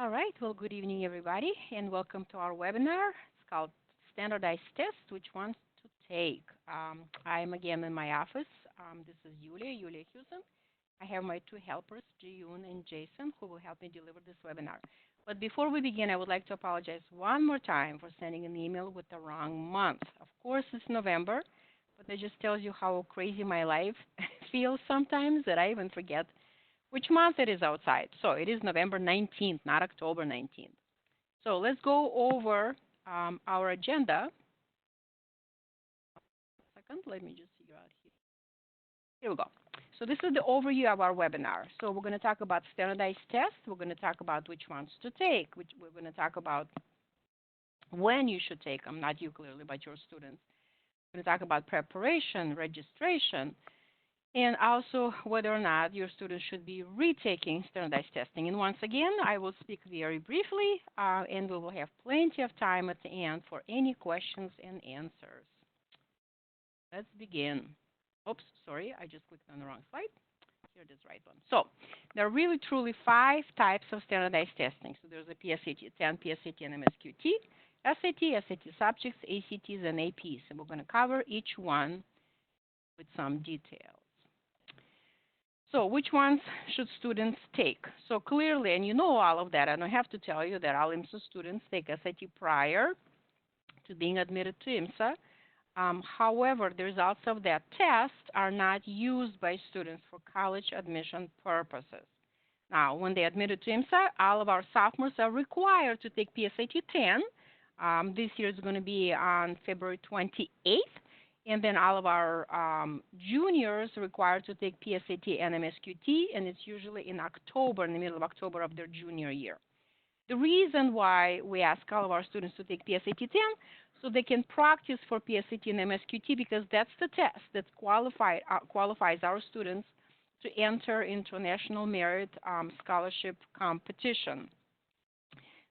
All right. Well, good evening, everybody, and welcome to our webinar. It's called Standardized Test, Which Ones to Take. I am again in my office. This is Julia Houston. I have my two helpers, Jiyun and Jason, who will help me deliver this webinar. But before we begin, I would like to apologize one more time for sending an email with the wrong month. Of course, it's November, but that just tells you how crazy my life feels sometimes that I even forget which month it is outside. So it is November 19th, not October 19th. So let's go over our agenda. Second, let me just figure out here. Here we go. So this is the overview of our webinar. So we're going to talk about standardized tests. We're going to talk about which ones to take. We're going to talk about when you should take them, not you clearly, but your students. We're going to talk about preparation, registration, and also whether or not your students should be retaking standardized testing. And once again, I will speak very briefly, and we will have plenty of time at the end for any questions and answers. Let's begin. Oops, sorry, I just clicked on the wrong slide. Here it is, right one. So there are really truly 5 types of standardized testing. So there's a PSAT 10, PSAT, and MSQT, SAT, SAT subjects, ACTs, and APs. And we're going to cover each one with some details. So which ones should students take? So clearly, and you know all of that, I don't have to tell you that all IMSA students take SAT prior to being admitted to IMSA. However, the results of that test are not used by students for college admission purposes. Now, when they admitted to IMSA, all of our sophomores are required to take PSAT 10. This year is going to be on February 28th. And then all of our juniors are required to take PSAT and MSQT, and it's usually in October, in the middle of October of their junior year. The reason why we ask all of our students to take PSAT 10 so they can practice for PSAT and MSQT, because that's the test that qualifies our students to enter into a National Merit Scholarship competition.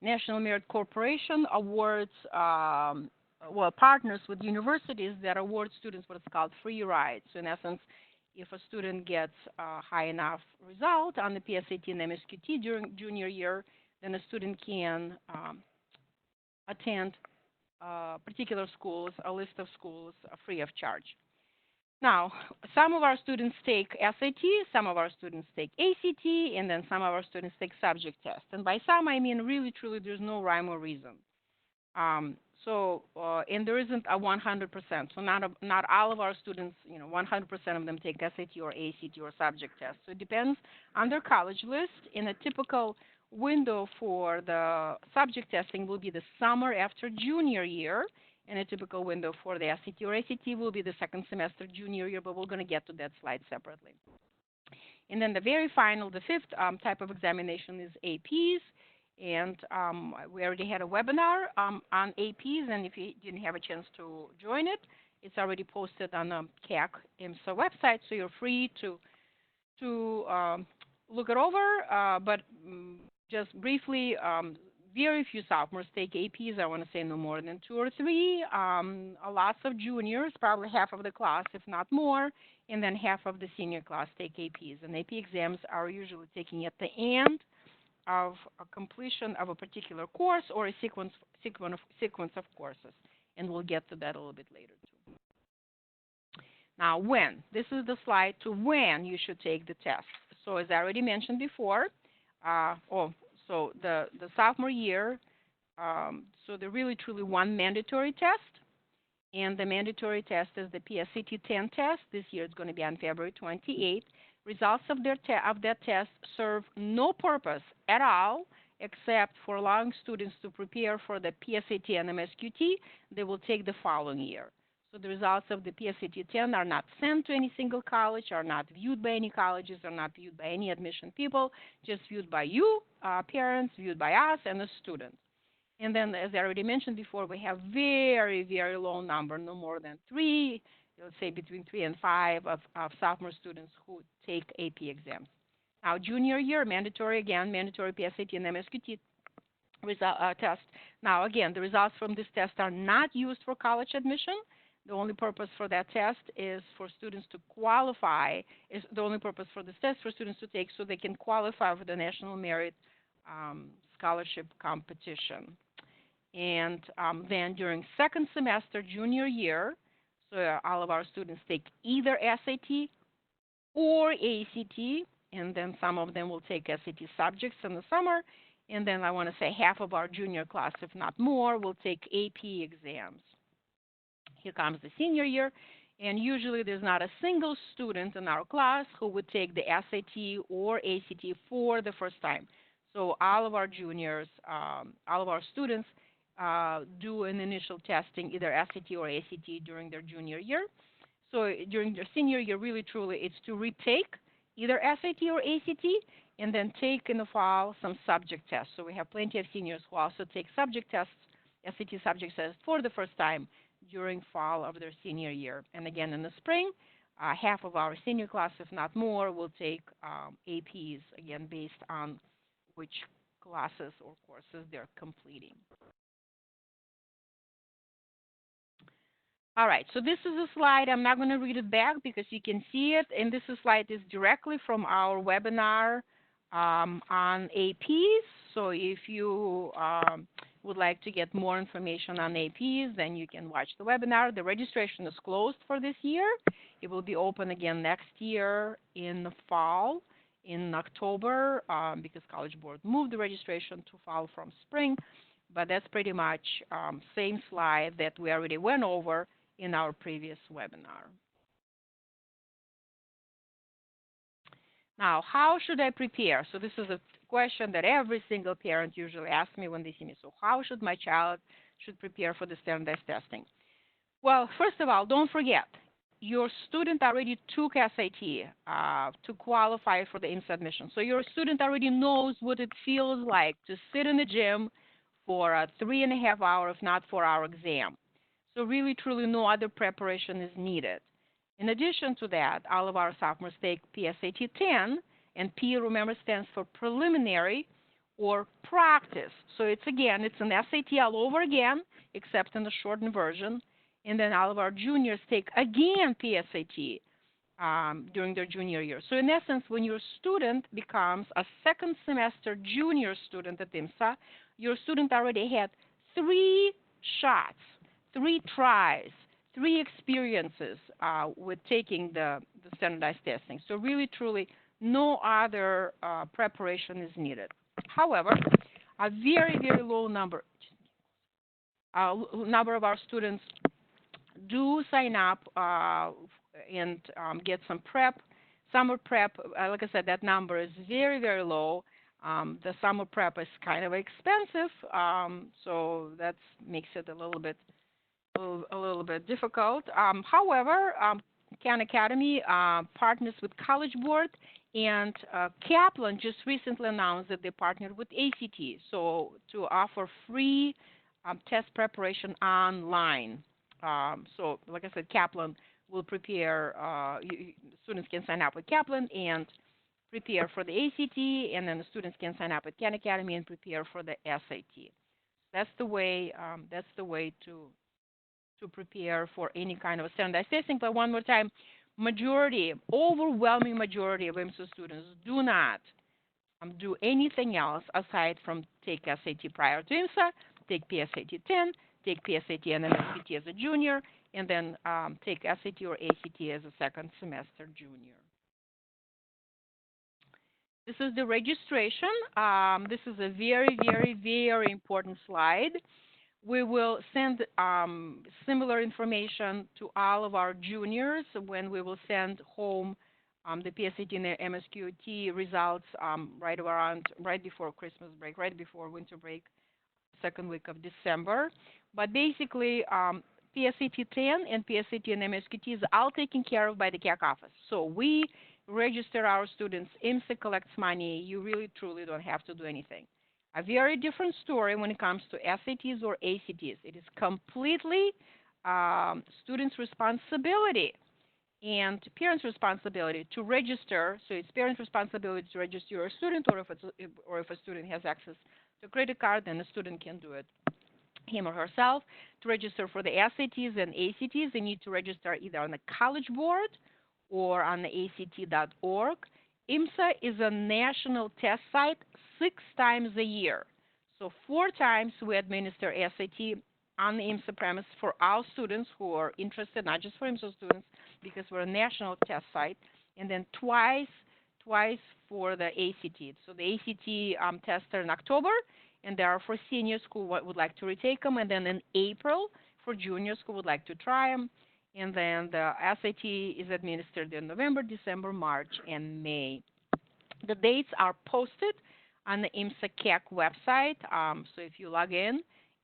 National Merit Corporation awards, partners with universities that award students what is called free rides. So in essence, if a student gets a high enough result on the PSAT and MSQT during junior year, then a student can attend particular schools, a list of schools, free of charge. Now, some of our students take SAT, some of our students take ACT, and then some of our students take subject test. And by some, I mean really, truly, there's no rhyme or reason. And there isn't a 100%. So not all of our students, 100% of them take SAT or ACT or subject test. So it depends on their college list. And a typical window for the subject testing will be the summer after junior year, and a typical window for the SAT or ACT will be the second semester junior year, but we're going to get to that slide separately. And then the very final, the 5th type of examination is APs. And we already had a webinar on APs, and if you didn't have a chance to join it, it's already posted on the CAC IMSA website, so you're free to look it over. But just briefly, very few sophomores take APs. I want to say no more than 2 or 3. Lots of juniors, probably half of the class, if not more, and then half of the senior class take APs. And AP exams are usually taken at the end of a completion of a particular course or a sequence of courses. And we'll get to that a little bit later, too. Now, when? This is the slide to when you should take the test. So as I already mentioned before, so the sophomore year, so there really truly one mandatory test, and the mandatory test is the PSAT 10 test. This year it's going to be on February 28th. Results of that test serve no purpose at all except for allowing students to prepare for the PSAT and MSQT they will take the following year. So the results of the PSAT 10 are not sent to any single college, are not viewed by any colleges, are not viewed by any admission people, just viewed by you, parents, viewed by us, and the students. And then, as I already mentioned before, we have very, very low number, no more than 3, let's say between 3 and 5 of sophomore students who take AP exams. Now, junior year, mandatory PSAT and MSQT test. Now, again, the results from this test are not used for college admission. The only purpose for that test is for students to qualify, is the only purpose for this test for students to take so they can qualify for the National Merit scholarship competition. And then during second semester, junior year, so all of our students take either SAT or ACT, and then some of them will take SAT subjects in the summer. And then I want to say half of our junior class, if not more, will take AP exams. Here comes the senior year, and usually there's not a single student in our class who would take the SAT or ACT for the first time. So all of our juniors, all of our students do an initial testing, either SAT or ACT during their junior year. So during their senior year, really truly, it's to retake either SAT or ACT, and then take in the fall some subject tests. So we have plenty of seniors who also take subject tests, SAT subject tests for the first time during fall of their senior year. And again, in the spring, half of our senior class, if not more, will take APs, again, based on which classes or courses they're completing. All right, so this is a slide. I'm not going to read it back because you can see it. And this slide is directly from our webinar on APs. So if you would like to get more information on APs, then you can watch the webinar. The registration is closed for this year. It will be open again next year in the fall, in October, because College Board moved the registration to fall from spring. But that's pretty much same slide that we already went over in our previous webinar. Now, how should I prepare? So this is a question that every single parent usually asks me when they see me. So how should my child prepare for the standardized testing? Well, first of all, don't forget, your student already took SAT to qualify for the IMSA admission. So your student already knows what it feels like to sit in the gym for a 3.5 hour, if not 4-hour exam. So really, truly, no other preparation is needed. In addition to that, all of our sophomores take PSAT 10, and P, remember, stands for preliminary or practice. So it's an SAT all over again, except in the shortened version. And then all of our juniors take again PSAT during their junior year. So in essence, when your student becomes a second semester junior student at IMSA, your student already had 3 shots, 3 tries, 3 experiences with taking the standardized testing. So really, truly, no other preparation is needed. However, a very, very low number of our students do sign up and get some prep. Summer prep, like I said, that number is very, very low. The summer prep is kind of expensive, so that makes it a little bit difficult. However, Khan Academy partners with College Board, and Kaplan just recently announced that they partnered with ACT, so to offer free test preparation online. So, like I said, Kaplan will prepare. Students can sign up with Kaplan and prepare for the ACT, and then the students can sign up at Khan Academy and prepare for the SAT. That's the way. To prepare for any kind of standardized testing. But one more time, overwhelming majority of IMSA students do not do anything else aside from take SAT prior to IMSA, take PSAT 10, take PSAT and MSAT as a junior, and then take SAT or ACT as a second semester junior. This is the registration. This is a very, very, very important slide. We will send similar information to all of our juniors when we will send home the PSAT and the MSQT results right before Christmas break, right before winter break, second week of December. But basically, PSAT 10 and PSAT and MSQT is all taken care of by the CAC office. So we register our students. IMSA collects money. You really, truly don't have to do anything. A very different story when it comes to SATs or ACTs. It is completely students' responsibility and parents' responsibility to register. So it's parents' responsibility to register your student, or if a student has access to a credit card, then the student can do it him or herself. To register for the SATs and ACTs, they need to register either on the College Board or on the ACT.org. IMSA is a national test site 6 times a year. So 4 times we administer SAT on the IMSA premise for all students who are interested, not just for IMSA students, because we're a national test site, and then twice for the ACT. So the ACT tests are in October, and they are for seniors who would like to retake them, and then in April for juniors who would like to try them. And then the SAT is administered in November, December, March, and May. The dates are posted on the IMSA CAC website. So if you log in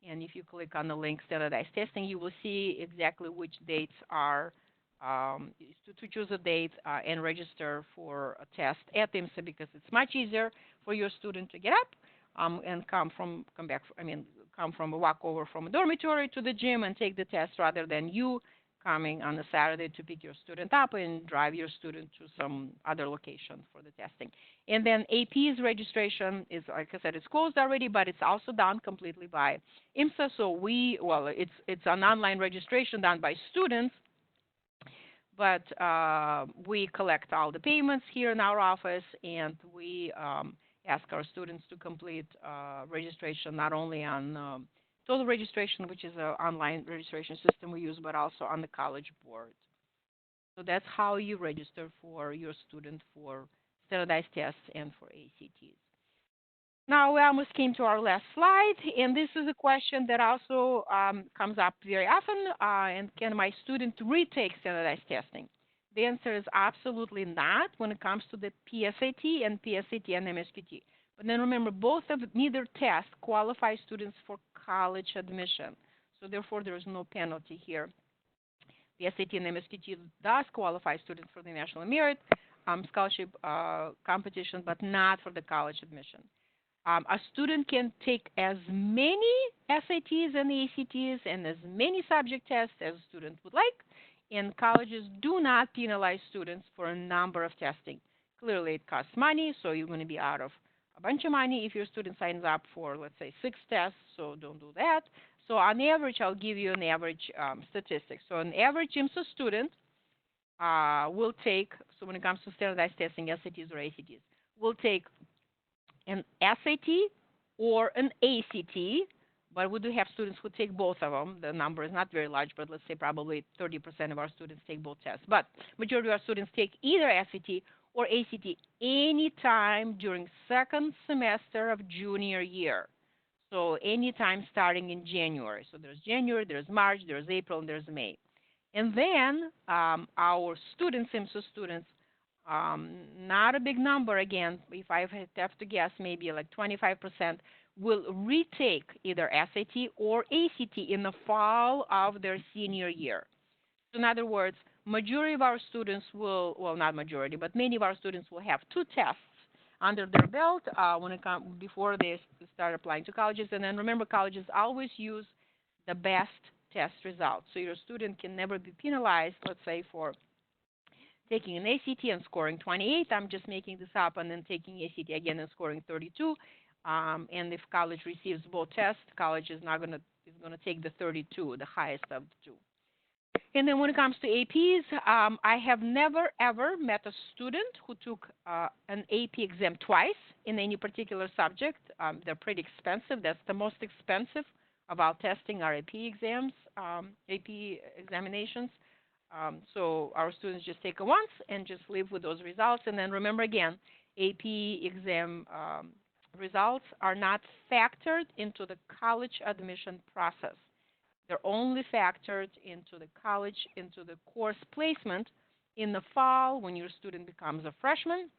and if you click on the link standardized testing, you will see exactly which dates are to choose a date and register for a test at IMSA, because it's much easier for your student to get up and come from a walk over from a dormitory to the gym and take the test, rather than you coming on a Saturday to pick your student up and drive your student to some other location for the testing. And then AP's registration is, like I said, it's closed already, but it's also done completely by IMSA. So it's an online registration done by students, but we collect all the payments here in our office, and we ask our students to complete registration not only on total registration, which is an online registration system we use, but also on the College Board. So that's how you register for your student for standardized tests and for ACTs. Now we almost came to our last slide, and this is a question that also comes up very often, and can my student retake standardized testing? The answer is absolutely not when it comes to the PSAT and PSAT and MSQT. But then remember, neither test qualifies students for college admission. So therefore, there is no penalty here. The SAT and MSQT does qualify students for the National Merit Scholarship competition, but not for the college admission. A student can take as many SATs and ACTs and as many subject tests as a student would like, and colleges do not penalize students for a number of testing. Clearly, it costs money, so you're going to be out of a bunch of money if your student signs up for, let's say, 6 tests, so don't do that. So on average, I'll give you an average statistic. So an average IMSA student will take, so when it comes to standardized testing, SATs or ACTs, will take an SAT or an ACT, but we do have students who take both of them. The number is not very large, but let's say probably 30% of our students take both tests. But majority of our students take either SAT or ACT anytime during second semester of junior year. So anytime starting in January. So there's January, there's March, there's April, and there's May. And then our students, IMSA students, not a big number again, if I have to guess, maybe like 25% will retake either SAT or ACT in the fall of their senior year. So in other words, majority of our students will, well, not majority, but many of our students will have 2 tests under their belt before they start applying to colleges. And then remember, colleges always use the best test results. So your student can never be penalized, let's say, for taking an ACT and scoring 28. I'm just making this up, and then taking ACT again and scoring 32. And if college receives both tests, college is going to take the 32, the highest of the 2. And then when it comes to APs, I have never, ever met a student who took an AP exam twice in any particular subject. They're pretty expensive. That's the most expensive of all testing are AP exams, AP examinations. So our students just take it once and just live with those results. And then remember again, AP exam results are not factored into the college admission process. They're only factored into the college, into the course placement in the fall when your student becomes a freshman.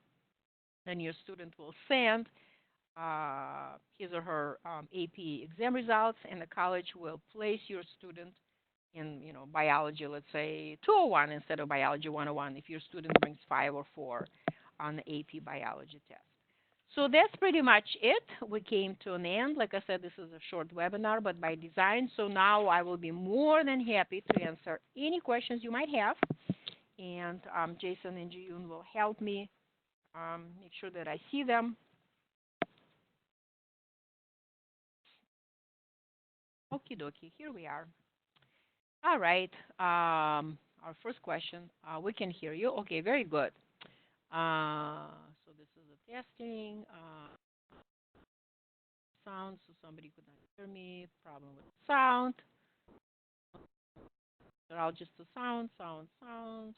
Then your student will send his or her AP exam results, and the college will place your student in, biology, let's say 201 instead of biology 101 if your student brings 5 or 4 on the AP biology test. So that's pretty much it. We came to an end. Like I said, this is a short webinar, but by design. So now I will be more than happy to answer any questions you might have. And Jason and Jiyun will help me make sure that I see them. Okie dokie, here we are. All right, our first question. We can hear you. Okay, very good. So this is the testing. sound, so somebody could not hear me. Problem with sound. So I'll just do sound, sound, sound.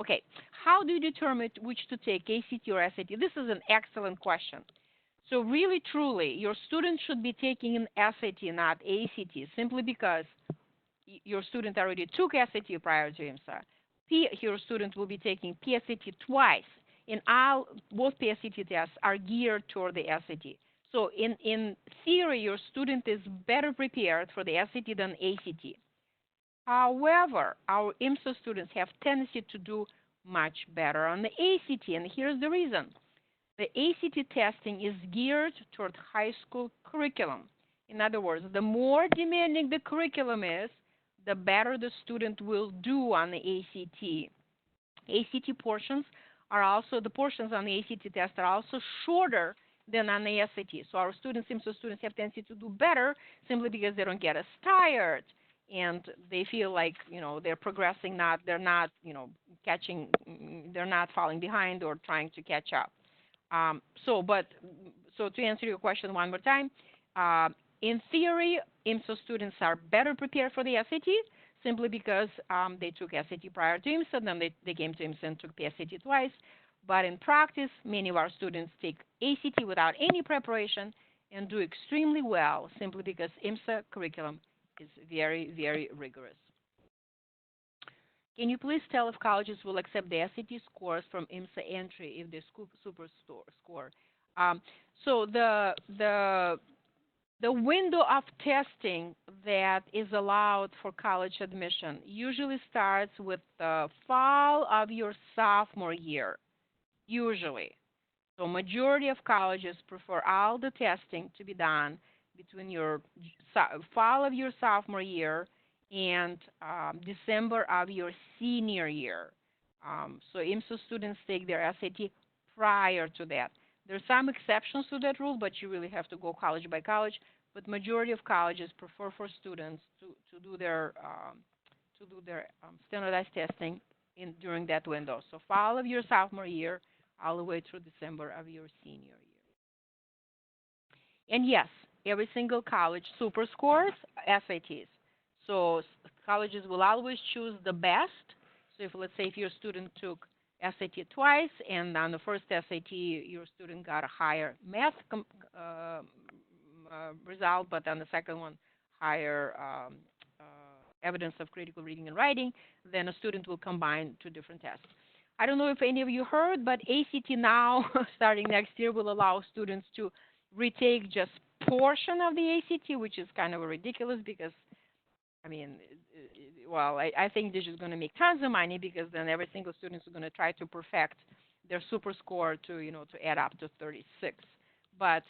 Okay. How do you determine which to take, ACT or SAT? This is an excellent question. So really, truly, your student should be taking an SAT, not ACT, simply because your student already took SAT prior to IMSA. Your student will be taking PSAT twice, and both PSAT tests are geared toward the SAT. So in theory, your student is better prepared for the SAT than ACT. However, our IMSA students have tendency to do much better on the ACT, and here's the reason. The ACT testing is geared toward high school curriculum. In other words, the more demanding the curriculum is, the better the student will do on the ACT. ACT portions are also, the portions on the ACT test are also shorter than on the SAT. So our students, IMSA students, have tendency to do better simply because they don't get as tired and they feel like, they're progressing, they're not, they're not falling behind or trying to catch up. So to answer your question one more time, in theory, IMSA students are better prepared for the SAT simply because they took SAT prior to IMSA, then they came to IMSA and took PSAT twice. But in practice, many of our students take ACT without any preparation and do extremely well simply because IMSA curriculum is very, very rigorous. Can you please tell if colleges will accept the SAT scores from IMSA entry if they super score? So the window of testing that is allowed for college admission usually starts with the fall of your sophomore year, usually. So majority of colleges prefer all the testing to be done between your fall of your sophomore year and December of your senior year. So IMSA students take their SAT prior to that. There's some exceptions to that rule, but you really have to go college by college. But majority of colleges prefer for students to do their standardized testing during that window. So fall of your sophomore year all the way through December of your senior year. And yes, every single college super scores SATs. So colleges will always choose the best. So let's say if your student took SAT twice and on the first SAT your student got a higher math result, but on the second one higher evidence of critical reading and writing, then a student will combine two different tests. I don't know if any of you heard, but ACT now, starting next year, will allow students to retake just portion of the ACT, which is kind of ridiculous because, I think this is going to make tons of money because then every single student is going to try to perfect their super score to add up to 36. But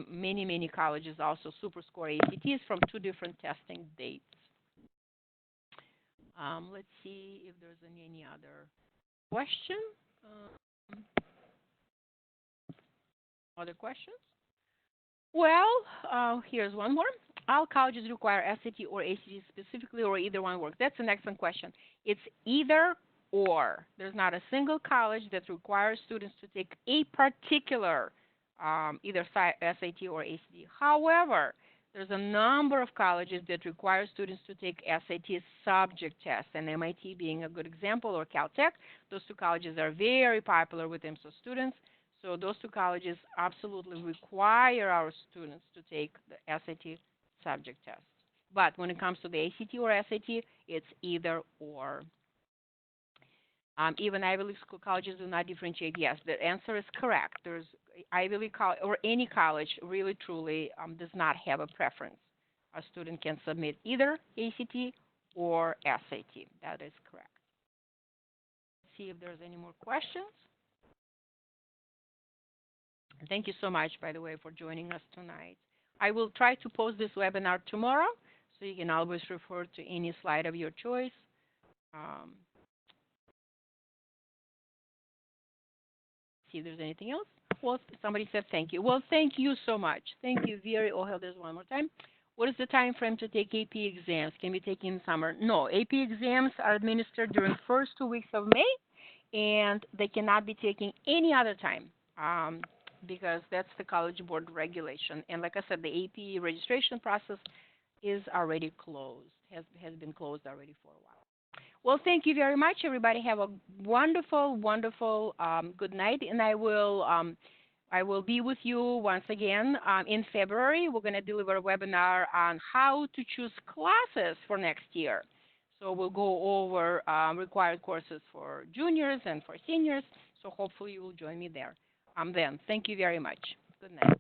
many colleges also super score ACTs from two different testing dates. Let's see if there's any other question. Other questions? Well, here's one more. All colleges require SAT or ACT specifically, or either one works? That's an excellent question. It's either or. There's not a single college that requires students to take a particular either SAT or ACT. However, there's a number of colleges that require students to take SAT subject tests, and MIT being a good example, or Caltech. Those two colleges are very popular with IMSA students. So those two colleges absolutely require our students to take the SAT subject test. But when it comes to the ACT or SAT, it's either or. Even Ivy League school colleges do not differentiate. Yes, the answer is correct. There's Ivy League college, or any college, really truly does not have a preference. A student can submit either ACT or SAT. That is correct. Let's see if there's any more questions. Thank you so much, by the way, for joining us tonight. I will try to post this webinar tomorrow, so you can always refer to any slide of your choice. See if there's anything else. Well, somebody said thank you. Well, thank you so much. Thank you very. Oh, there's one more time. What is the time frame to take AP exams? Can be taken in summer? No, AP exams are administered during the first 2 weeks of May, and they cannot be taken any other time. because that's the College Board regulation. And like I said, the AP registration process is already closed, has been closed already for a while. Well, thank you very much, everybody. Have a wonderful, wonderful good night, and I will be with you once again in February. We're going to deliver a webinar on how to choose classes for next year. So we'll go over required courses for juniors and for seniors. So hopefully you will join me there then. Thank you very much. Good night.